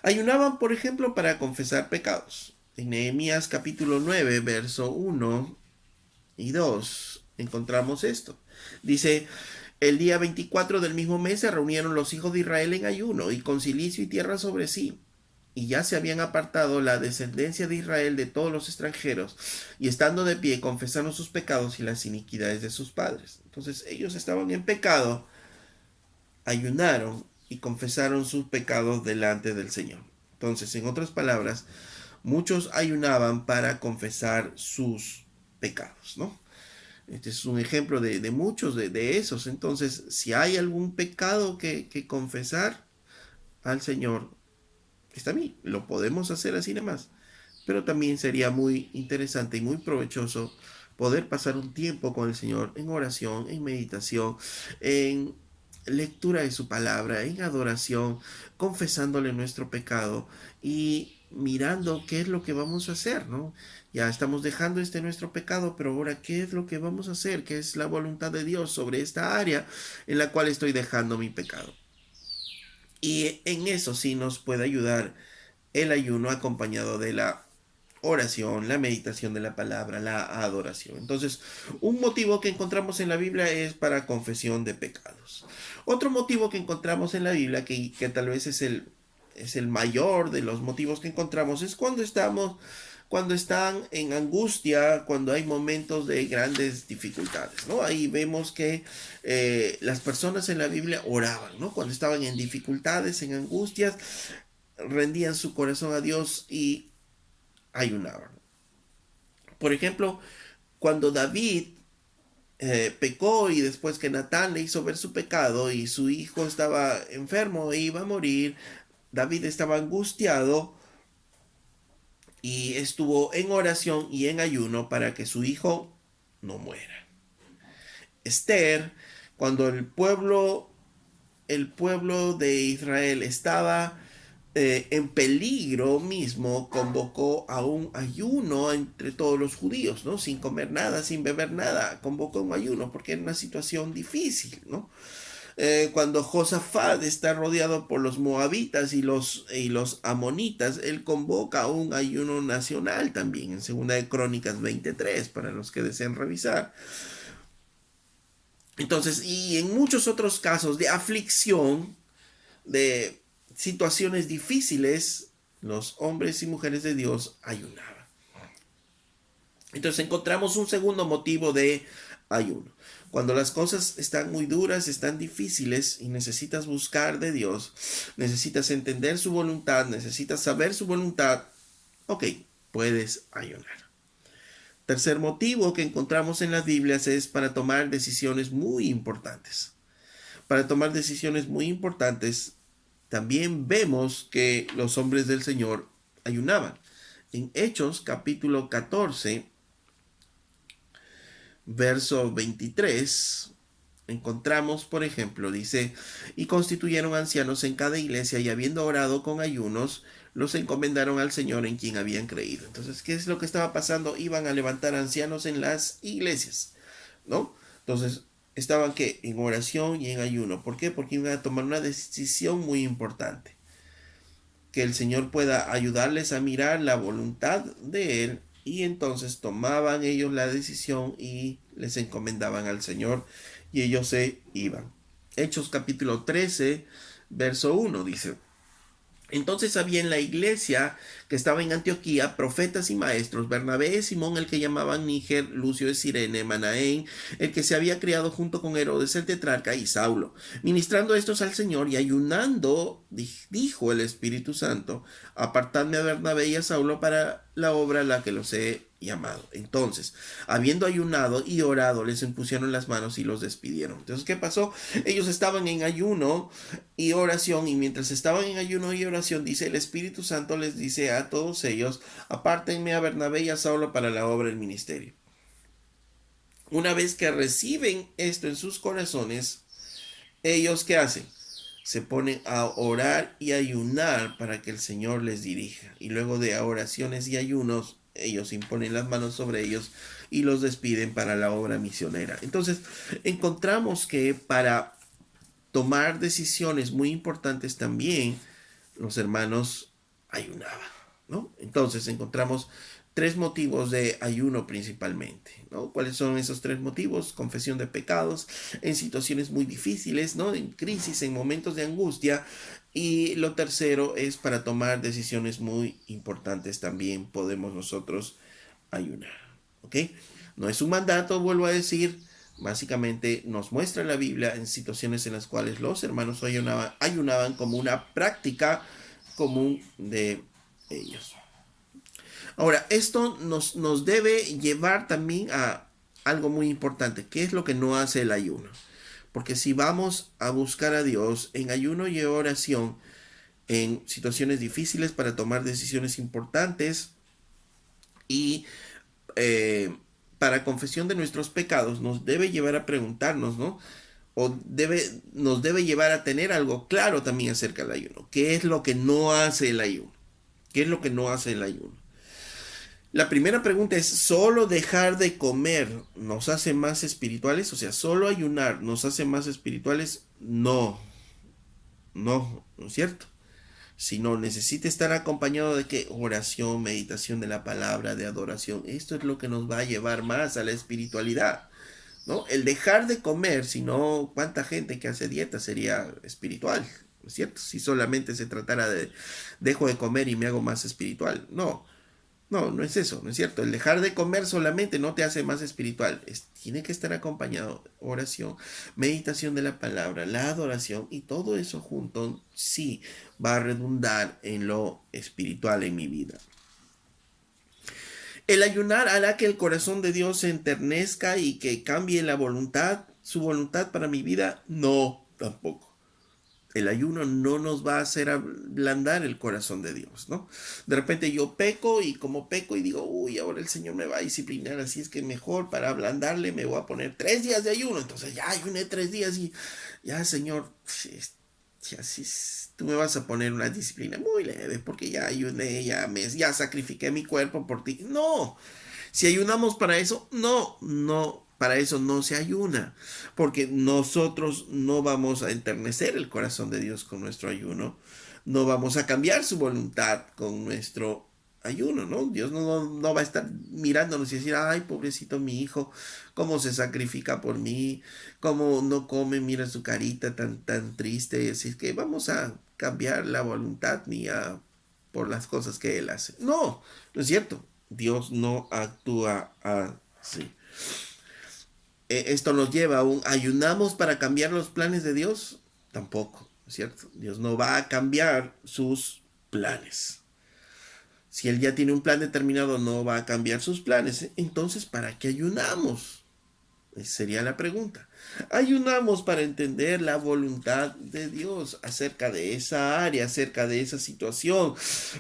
Ayunaban, por ejemplo, para confesar pecados. En Nehemías capítulo 9, verso 1 y 2 encontramos esto. Dice, el día 24 del mismo mes se reunieron los hijos de Israel en ayuno y con cilicio y tierra sobre sí. Y ya se habían apartado la descendencia de Israel de todos los extranjeros, y estando de pie confesaron sus pecados y las iniquidades de sus padres. Entonces ellos estaban en pecado, ayunaron y confesaron sus pecados delante del Señor. Entonces, en otras palabras, muchos ayunaban para confesar sus pecados, ¿no? Este es un ejemplo de muchos de esos. Entonces, si hay algún pecado que confesar al Señor, está bien, lo podemos hacer así nada más. Pero también sería muy interesante y muy provechoso poder pasar un tiempo con el Señor en oración, en meditación, en lectura de su palabra, en adoración, confesándole nuestro pecado y mirando qué es lo que vamos a hacer, ¿no? Ya estamos dejando nuestro pecado, pero ahora qué es lo que vamos a hacer, qué es la voluntad de Dios sobre esta área en la cual estoy dejando mi pecado. Y en eso sí nos puede ayudar el ayuno acompañado de la oración, la meditación de la palabra, la adoración. Entonces, un motivo que encontramos en la Biblia es para confesión de pecados. Otro motivo que encontramos en la Biblia, que tal vez es el mayor de los motivos que encontramos, es cuando están en angustia, cuando hay momentos de grandes dificultades, ¿no? Ahí vemos que las personas en la Biblia oraban, ¿no? Cuando estaban en dificultades, en angustias, rendían su corazón a Dios y ayunaban. Por ejemplo, cuando David pecó y después que Natán le hizo ver su pecado y su hijo estaba enfermo e iba a morir, David estaba angustiado y estuvo en oración y en ayuno para que su hijo no muera. Esther, cuando el pueblo de Israel estaba en peligro mismo, convocó a un ayuno entre todos los judíos, ¿no? Sin comer nada, sin beber nada, convocó un ayuno porque era una situación difícil, ¿no? Cuando Josafat está rodeado por los moabitas y los amonitas, él convoca un ayuno nacional también, en Segunda de Crónicas 23, para los que deseen revisar. Entonces, y en muchos otros casos de aflicción, de situaciones difíciles, los hombres y mujeres de Dios ayunaban. Entonces encontramos un segundo motivo de ayuno. Cuando las cosas están muy duras, están difíciles y necesitas buscar de Dios, necesitas entender su voluntad, necesitas saber su voluntad, ok, puedes ayunar. Tercer motivo que encontramos en las Biblias es para tomar decisiones muy importantes. Para tomar decisiones muy importantes, también vemos que los hombres del Señor ayunaban. En Hechos capítulo 14, verso 23, encontramos, por ejemplo, dice, y constituyeron ancianos en cada iglesia y habiendo orado con ayunos, los encomendaron al Señor en quien habían creído. Entonces, ¿qué es lo que estaba pasando? Iban a levantar ancianos en las iglesias, ¿no? Entonces, estaban que en oración y en ayuno. ¿Por qué? Porque iban a tomar una decisión muy importante. Que el Señor pueda ayudarles a mirar la voluntad de Él y entonces tomaban ellos la decisión y les encomendaban al Señor y ellos se iban. Hechos capítulo 13, verso 1 dice: entonces había en la iglesia que estaba en Antioquía profetas y maestros: Bernabé, Simón el que llamaban Níger, Lucio de Cirene, Manaén, el que se había criado junto con Herodes el tetrarca, y Saulo. Ministrando estos al Señor y ayunando, dijo el Espíritu Santo: apartadme a Bernabé y a Saulo para la obra a la que los he llamado. Entonces, habiendo ayunado y orado, les impusieron las manos y los despidieron. Entonces, ¿qué pasó? Ellos estaban en ayuno y oración, y mientras estaban en ayuno y oración, dice, el Espíritu Santo les dice a todos ellos: apártenme a Bernabé y a Saulo para la obra del ministerio. Una vez que reciben esto en sus corazones, ellos ¿qué hacen? Se ponen a orar y ayunar para que el Señor les dirija. Y luego de oraciones y ayunos, ellos imponen las manos sobre ellos y los despiden para la obra misionera. Entonces, encontramos que para tomar decisiones muy importantes también, los hermanos ayunaban, ¿no? Entonces encontramos tres motivos de ayuno principalmente, ¿no? ¿Cuáles son esos tres motivos? Confesión de pecados en situaciones muy difíciles, ¿no? En crisis, en momentos de angustia. Y lo tercero es para tomar decisiones muy importantes también podemos nosotros ayunar, ¿ok? No es un mandato, vuelvo a decir. Básicamente nos muestra la Biblia en situaciones en las cuales los hermanos ayunaban como una práctica común de ellos. Ahora, esto nos debe llevar también a algo muy importante. ¿Qué es lo que no hace el ayuno? Porque si vamos a buscar a Dios en ayuno y oración, en situaciones difíciles para tomar decisiones importantes y para confesión de nuestros pecados, nos debe llevar a preguntarnos, ¿no? Nos debe llevar a tener algo claro también acerca del ayuno. ¿Qué es lo que no hace el ayuno? ¿Qué es lo que no hace el ayuno? La primera pregunta es: ¿solo dejar de comer nos hace más espirituales? O sea, ¿solo ayunar nos hace más espirituales? No, no es cierto. Sino necesita estar acompañado de que oración, meditación de la palabra, de adoración. Esto es lo que nos va a llevar más a la espiritualidad, ¿no? El dejar de comer, si no, ¿cuánta gente que hace dieta sería espiritual? ¿No es cierto? Si solamente se tratara de dejo de comer y me hago más espiritual. No, no es eso, no es cierto. El dejar de comer solamente no te hace más espiritual. Tiene que estar acompañado oración, meditación de la palabra, la adoración, y todo eso junto sí va a redundar en lo espiritual en mi vida. El ayunar hará que el corazón de Dios se enternezca y que cambie la voluntad, su voluntad para mi vida. No, tampoco. El ayuno no nos va a hacer ablandar el corazón de Dios, ¿no? De repente yo peco, y como peco y digo, uy, ahora el Señor me va a disciplinar, así es que mejor para ablandarle me voy a poner 3 días de ayuno. Entonces ya ayuné 3 días y ya, Señor, ya, sí, tú me vas a poner una disciplina muy leve porque ya ayuné, ya sacrifiqué mi cuerpo por ti. No, si ayunamos para eso, no, para eso no se ayuna, porque nosotros no vamos a enternecer el corazón de Dios con nuestro ayuno, no vamos a cambiar su voluntad con nuestro ayuno, ¿no? Dios no va a estar mirándonos y decir, ay, pobrecito mi hijo, cómo se sacrifica por mí, cómo no come, mira su carita tan triste, así que vamos a cambiar la voluntad mía por las cosas que él hace. No es cierto. Dios no actúa así. Esto nos lleva a un ayunamos para cambiar los planes de Dios. Tampoco, ¿cierto? Dios no va a cambiar sus planes. Si Él ya tiene un plan determinado, no va a cambiar sus planes. Entonces, ¿para qué ayunamos? Esa sería la pregunta. Ayunamos para entender la voluntad de Dios acerca de esa área, acerca de esa situación,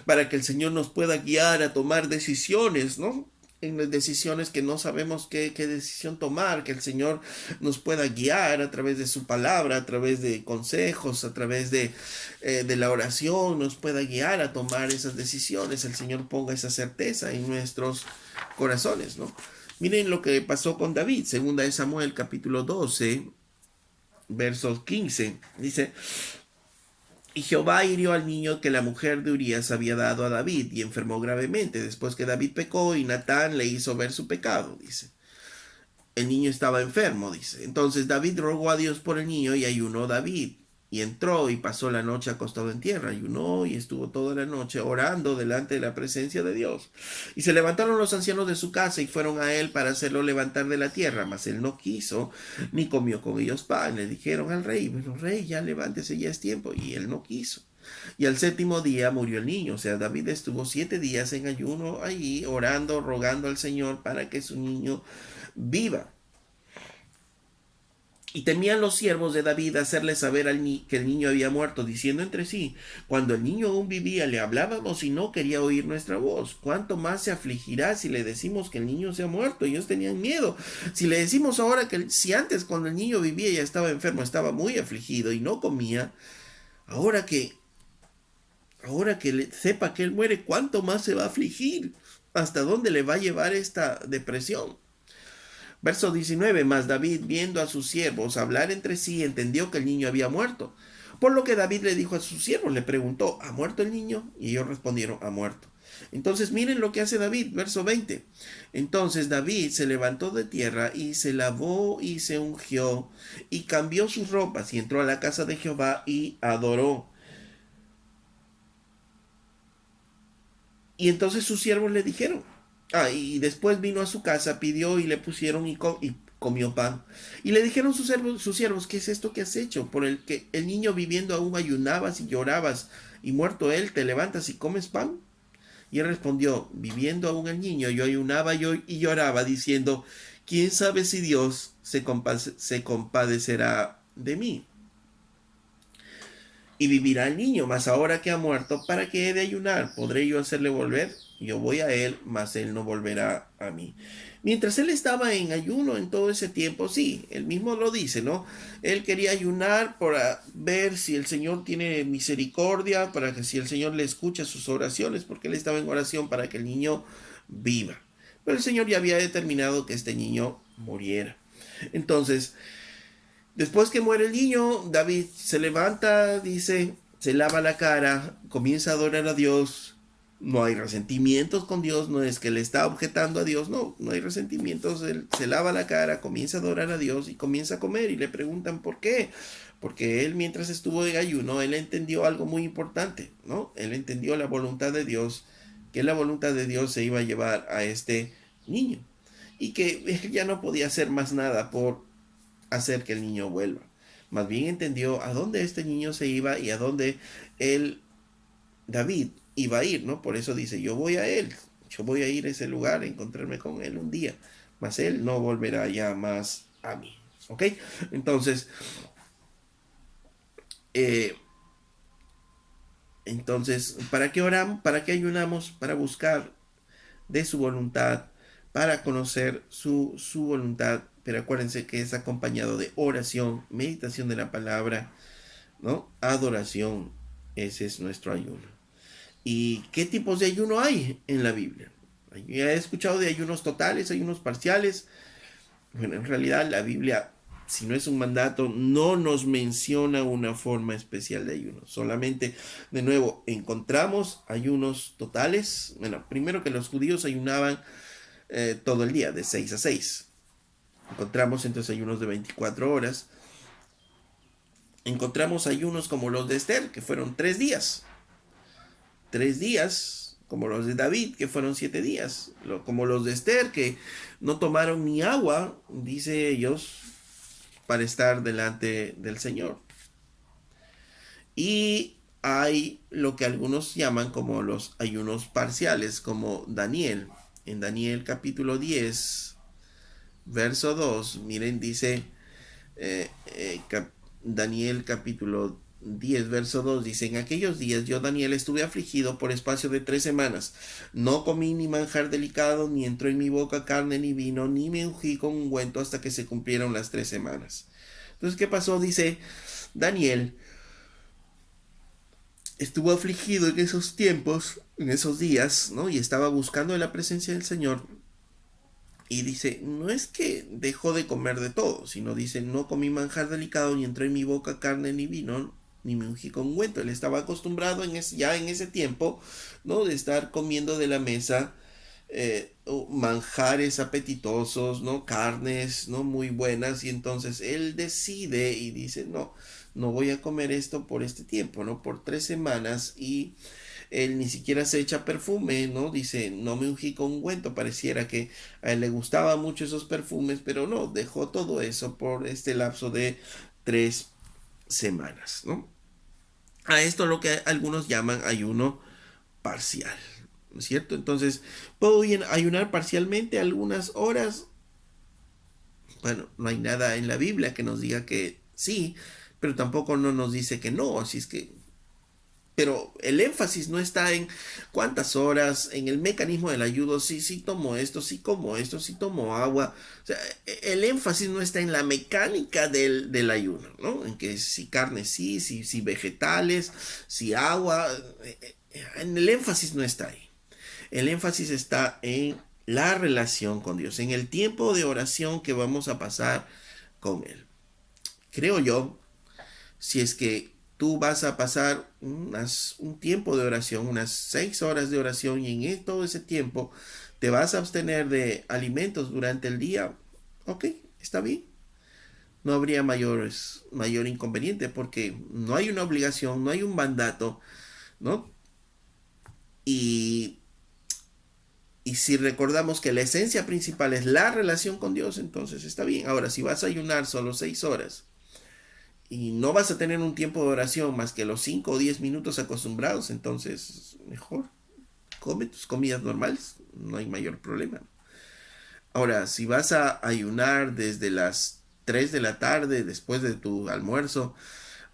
para que el Señor nos pueda guiar a tomar decisiones, ¿no? En las decisiones que no sabemos qué decisión tomar, que el Señor nos pueda guiar a través de su palabra, a través de consejos, a través de la oración, nos pueda guiar a tomar esas decisiones. El Señor ponga esa certeza en nuestros corazones, ¿no? Miren lo que pasó con David, segunda de Samuel capítulo 12, versos 15. Dice: Y Jehová hirió al niño que la mujer de Urías había dado a David y enfermó gravemente después que David pecó y Natán le hizo ver su pecado, dice. El niño estaba enfermo, dice. Entonces David rogó a Dios por el niño y ayunó David. Y entró y pasó la noche acostado en tierra. Ayunó y estuvo toda la noche orando delante de la presencia de Dios. Y se levantaron los ancianos de su casa y fueron a él para hacerlo levantar de la tierra. Mas él no quiso, ni comió con ellos pan. Le dijeron al rey, bueno, rey, ya levántese, ya es tiempo. Y él no quiso. Y al séptimo día murió el niño. O sea, David estuvo 7 días en ayuno allí, orando, rogando al Señor para que su niño viva. Y temían los siervos de David hacerle saber que el niño había muerto, diciendo entre sí, cuando el niño aún vivía le hablábamos y no quería oír nuestra voz. ¿Cuánto más se afligirá si le decimos que el niño se ha muerto? Ellos tenían miedo. Si le decimos ahora que si antes cuando el niño vivía ya estaba enfermo, estaba muy afligido y no comía, ahora que sepa que él muere, ¿cuánto más se va a afligir? ¿Hasta dónde le va a llevar esta depresión? Verso 19. Mas David, viendo a sus siervos hablar entre sí, entendió que el niño había muerto. Por lo que David le dijo a sus siervos, le preguntó, ¿ha muerto el niño? Y ellos respondieron, ha muerto. Entonces miren lo que hace David, verso 20. Entonces David se levantó de tierra y se lavó y se ungió y cambió sus ropas y entró a la casa de Jehová y adoró. Y entonces sus siervos le dijeron, y después vino a su casa, pidió y le pusieron y comió pan. Y le dijeron sus siervos, ¿qué es esto que has hecho? Por el que el niño viviendo aún ayunabas y llorabas, y muerto él, te levantas y comes pan. Y él respondió, viviendo aún el niño, yo ayunaba y lloraba, diciendo, ¿quién sabe si Dios se compadecerá de mí? Y vivirá el niño, mas ahora que ha muerto, ¿para qué he de ayunar? ¿Podré yo hacerle volver? Yo voy a él, mas él no volverá a mí. Mientras él estaba en ayuno en todo ese tiempo, sí, él mismo lo dice, ¿no? Él quería ayunar para ver si el Señor tiene misericordia, para que si el Señor le escucha sus oraciones, porque él estaba en oración para que el niño viva. Pero el Señor ya había determinado que este niño muriera. Entonces, después que muere el niño, David se levanta, dice, se lava la cara, comienza a adorar a Dios. No hay resentimientos con Dios, no es que le está objetando a Dios, no hay resentimientos. Él se lava la cara, comienza a adorar a Dios y comienza a comer. Y le preguntan por qué. Porque él, mientras estuvo en ayuno, él entendió algo muy importante, ¿no? Él entendió la voluntad de Dios, que la voluntad de Dios se iba a llevar a este niño. Y que él ya no podía hacer más nada por hacer que el niño vuelva. Más bien entendió a dónde este niño se iba y a dónde él, David, iba a ir, ¿no? Por eso dice, yo voy a él, yo voy a ir a ese lugar, a encontrarme con él un día, mas él no volverá ya más a mí, ¿ok? Entonces, eh, ¿para qué oramos? ¿Para qué ayunamos? Para buscar de su voluntad, para conocer su voluntad, pero acuérdense que es acompañado de oración, meditación de la palabra, ¿no? Adoración, ese es nuestro ayuno. ¿Y qué tipos de ayuno hay en la Biblia? Ya he escuchado de ayunos totales, ayunos parciales. Bueno, en realidad la Biblia, si no es un mandato, no nos menciona una forma especial de ayuno. Solamente, de nuevo, encontramos ayunos totales. Bueno, primero que los judíos ayunaban todo el día, de 6 a 6. Encontramos entonces ayunos de 24 horas. Encontramos ayunos como los de Esther, que fueron 3 días. 3 días, como los de David, que fueron 7 días. Como los de Esther, que no tomaron ni agua, dice ellos, para estar delante del Señor. Y hay lo que algunos llaman como los ayunos parciales, como Daniel. En Daniel capítulo 10, verso 2, miren, dice Daniel capítulo 10, verso 2, dice, en aquellos días yo, Daniel, estuve afligido por espacio de 3 semanas. No comí ni manjar delicado, ni entró en mi boca carne ni vino, ni me ungí con ungüento hasta que se cumplieron las 3 semanas. Entonces, ¿qué pasó? Dice Daniel, estuvo afligido en esos tiempos, en esos días, ¿no? Y estaba buscando la presencia del Señor. Y dice, no es que dejó de comer de todo, sino dice, no comí manjar delicado, ni entró en mi boca carne ni vino, ni me ungí con ungüento. Él estaba acostumbrado ya en ese tiempo, ¿no? De estar comiendo de la mesa manjares apetitosos, ¿no? Carnes, ¿no? Muy buenas. Y entonces él decide y dice, no, no voy a comer esto por este tiempo, ¿no? Por 3 semanas. Y él ni siquiera se echa perfume, ¿no? Dice, no me ungí con ungüento. Pareciera que a él le gustaban mucho esos perfumes, pero no, dejó todo eso por este lapso de 3 semanas, ¿no? A esto lo que algunos llaman ayuno parcial, ¿no es cierto? Entonces, ¿puedo ayunar parcialmente algunas horas? Bueno, no hay nada en la Biblia que nos diga que sí, pero tampoco no nos dice que no, así es que pero el énfasis no está en cuántas horas, en el mecanismo del ayuno, sí, sí tomo esto, sí como esto, sí tomo agua. O sea, el énfasis no está en la mecánica del ayuno, ¿no? En que si carne sí, si vegetales, si agua. En el énfasis no está ahí. El énfasis está en la relación con Dios, en el tiempo de oración que vamos a pasar con Él. Creo yo, si es que tú vas a pasar un tiempo de oración, unas 6 horas de oración, y en todo ese tiempo te vas a abstener de alimentos durante el día, ok, está bien. No habría mayor inconveniente porque no hay una obligación, no hay un mandato, ¿no? Y, y si recordamos que la esencia principal es la relación con Dios, entonces está bien. Ahora, si vas a ayunar solo 6 horas, y no vas a tener un tiempo de oración más que los 5 o 10 minutos acostumbrados, entonces mejor come tus comidas normales, no hay mayor problema. Ahora, si vas a ayunar desde las 3 de la tarde, después de tu almuerzo,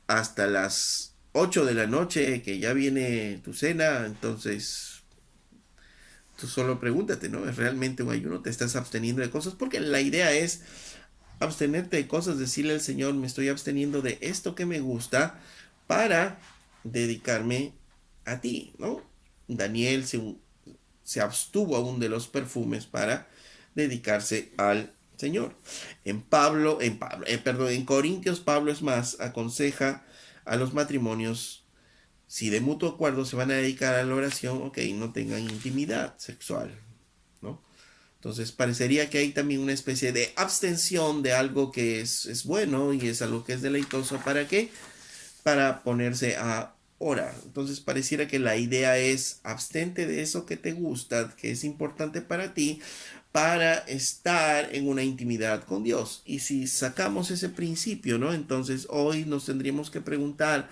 hasta las 8 de la noche, que ya viene tu cena, entonces tú solo pregúntate, ¿no? ¿Es realmente un ayuno? ¿Te estás absteniendo de cosas? Porque la idea es abstenerte de cosas, decirle al Señor, me estoy absteniendo de esto que me gusta para dedicarme a ti, ¿no? Daniel se abstuvo aún de los perfumes para dedicarse al Señor. En Corintios, Pablo es más, aconseja a los matrimonios, si de mutuo acuerdo se van a dedicar a la oración, ok, no tengan intimidad sexual, ¿no? Entonces parecería que hay también una especie de abstención de algo que es bueno y es algo que es deleitoso. ¿Para qué? Para ponerse a orar. Entonces pareciera que la idea es abstente de eso que te gusta, que es importante para ti, para estar en una intimidad con Dios. Y si sacamos ese principio, ¿no? Entonces hoy nos tendríamos que preguntar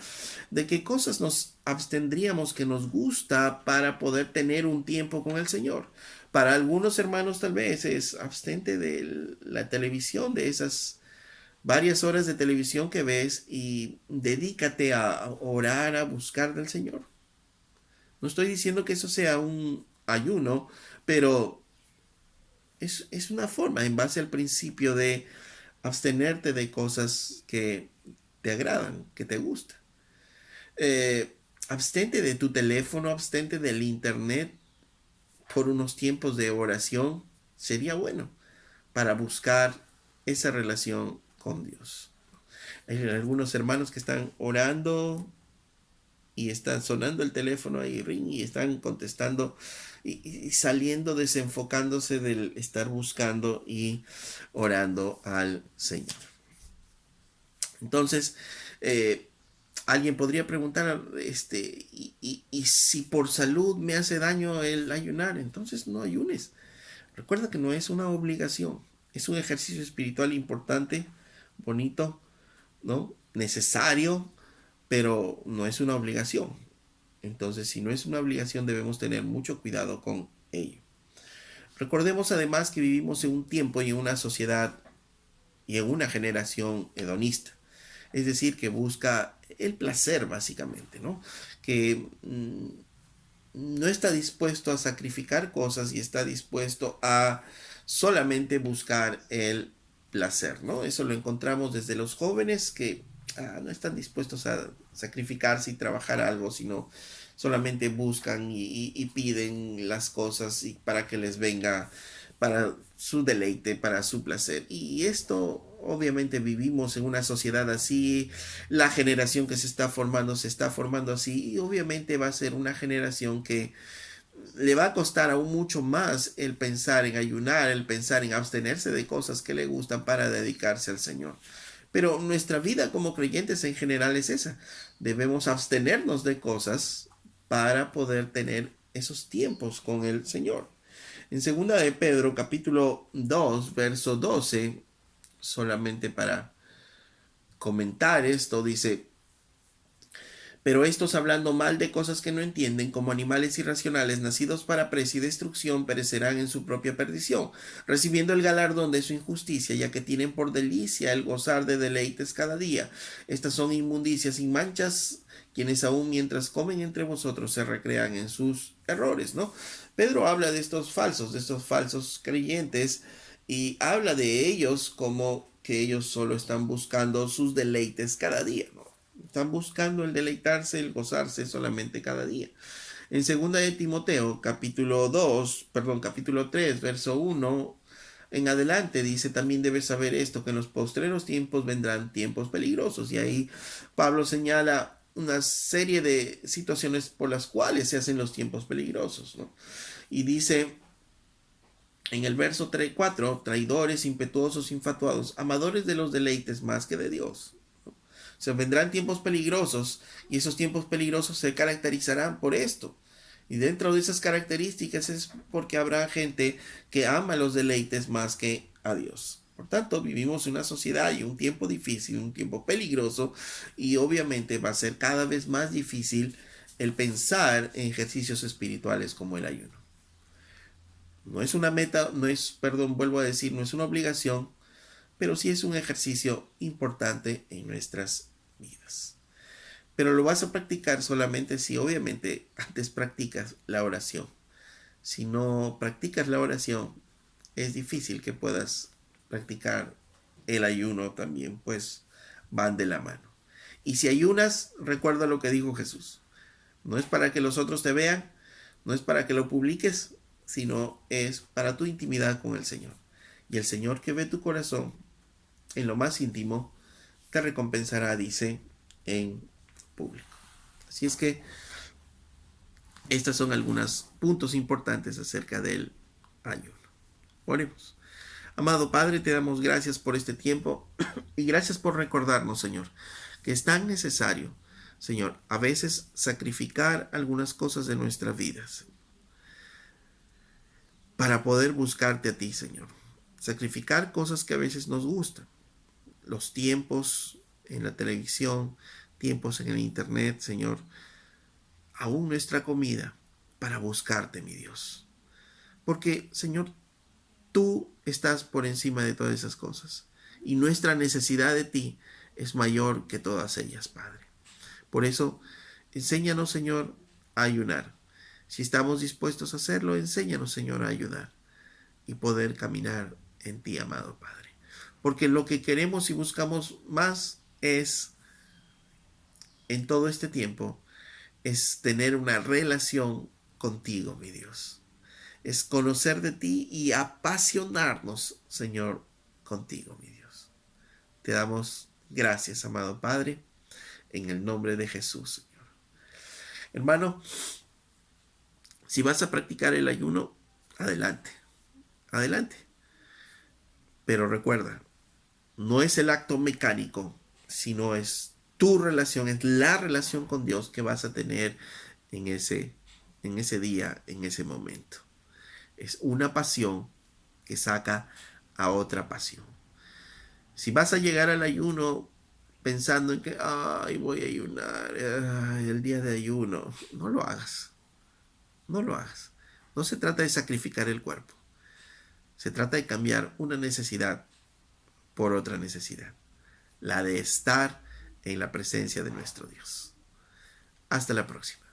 de qué cosas nos abstendríamos que nos gusta para poder tener un tiempo con el Señor. Para algunos hermanos tal vez es abstente de la televisión, de esas varias horas de televisión que ves, y dedícate a orar, a buscar del Señor. No estoy diciendo que eso sea un ayuno, pero es una forma en base al principio de abstenerte de cosas que te agradan, que te gustan. Abstente de tu teléfono, abstente del internet por unos tiempos de oración. Sería bueno para buscar esa relación con Dios. Hay algunos hermanos que están orando y están sonando el teléfono ahí, ring, y están contestando y saliendo, desenfocándose del estar buscando y orando al Señor. Entonces, alguien podría preguntar, y si por salud me hace daño el ayunar, entonces no ayunes. Recuerda que no es una obligación, es un ejercicio espiritual importante, bonito, ¿no? Necesario, pero no es una obligación. Entonces, si no es una obligación, debemos tener mucho cuidado con ello. Recordemos además que vivimos en un tiempo y en una sociedad y en una generación hedonista. Es decir, que busca el placer básicamente, ¿no? Que no está dispuesto a sacrificar cosas y está dispuesto a solamente buscar el placer, ¿no? Eso lo encontramos desde los jóvenes que no están dispuestos a sacrificarse y trabajar algo, sino solamente buscan y piden las cosas y para que les venga para su deleite, para su placer. Y esto, obviamente, vivimos en una sociedad así, la generación que se está formando así, y obviamente va a ser una generación que le va a costar aún mucho más el pensar en ayunar, el pensar en abstenerse de cosas que le gustan para dedicarse al Señor. Pero nuestra vida como creyentes en general es esa. Debemos abstenernos de cosas para poder tener esos tiempos con el Señor. En segunda de Pedro, capítulo 2 verso 12, solamente para comentar esto, dice: pero estos, hablando mal de cosas que no entienden, como animales irracionales nacidos para presa y destrucción, perecerán en su propia perdición, recibiendo el galardón de su injusticia, ya que tienen por delicia el gozar de deleites cada día. Estas son inmundicias sin manchas, quienes aún mientras comen entre vosotros se recrean en sus errores, ¿no? Pedro habla de estos falsos creyentes, y habla de ellos como que ellos solo están buscando sus deleites cada día, ¿no? Están buscando el deleitarse, el gozarse solamente cada día. En segunda de Timoteo, capítulo 3, verso 1 en adelante, dice: también debes saber esto, que en los postreros tiempos vendrán tiempos peligrosos. Y ahí Pablo señala una serie de situaciones por las cuales se hacen los tiempos peligrosos, ¿no? Y dice en el verso 3, 4: traidores, impetuosos, infatuados, amadores de los deleites más que de Dios. Se vendrán tiempos peligrosos, y esos tiempos peligrosos se caracterizarán por esto. Y dentro de esas características es porque habrá gente que ama los deleites más que a Dios. Por tanto, vivimos en una sociedad y un tiempo difícil, un tiempo peligroso, y obviamente va a ser cada vez más difícil el pensar en ejercicios espirituales como el ayuno. No es una meta, vuelvo a decir, no es una obligación, pero sí es un ejercicio importante en nuestras vidas. Pero lo vas a practicar solamente si obviamente antes practicas la oración. Si no practicas la oración, es difícil que puedas practicar el ayuno también, pues van de la mano. Y si ayunas, recuerda lo que dijo Jesús. No es para que los otros te vean, no es para que lo publiques, sino es para tu intimidad con el Señor. Y el Señor, que ve tu corazón en lo más íntimo, te recompensará, dice, en público. Así es que estos son algunos puntos importantes acerca del ayuno. Oremos. Amado Padre, te damos gracias por este tiempo y gracias por recordarnos, Señor, que es tan necesario, Señor, a veces sacrificar algunas cosas de nuestras vidas para poder buscarte a ti, Señor. Sacrificar cosas que a veces nos gustan. Los tiempos en la televisión, tiempos en el internet, Señor, aún nuestra comida, para buscarte, mi Dios. Porque, Señor, tú estás por encima de todas esas cosas. Y nuestra necesidad de ti es mayor que todas ellas, Padre. Por eso, enséñanos, Señor, a ayunar. Si estamos dispuestos a hacerlo, enséñanos, Señor, a ayudar y poder caminar en ti, amado Padre. Porque lo que queremos y buscamos más es, en todo este tiempo, es tener una relación contigo, mi Dios. Es conocer de ti y apasionarnos, Señor, contigo, mi Dios. Te damos gracias, amado Padre, en el nombre de Jesús, Señor. Hermano, si vas a practicar el ayuno, adelante, adelante. Pero recuerda, no es el acto mecánico, sino es tu relación, es la relación con Dios que vas a tener en ese día, en ese momento. Es una pasión que saca a otra pasión. Si vas a llegar al ayuno pensando en que, ay, voy a ayunar, ay, el día de ayuno, no lo hagas. No lo hagas. No se trata de sacrificar el cuerpo. Se trata de cambiar una necesidad por otra necesidad. La de estar en la presencia de nuestro Dios. Hasta la próxima.